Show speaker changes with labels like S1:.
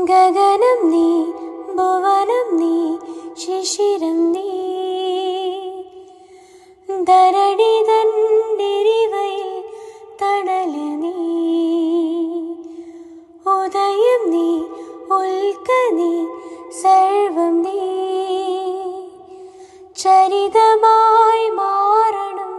S1: ഗഗനം നീ, ഭുവനം നീ, ശിശിരം നീ, ധരണി തന്നിരിവയിൽ തണല് നീ, ഉദയം നീ, ഉൽക്ക നീ, സർവം നീ, ചരിതമായി മാറണം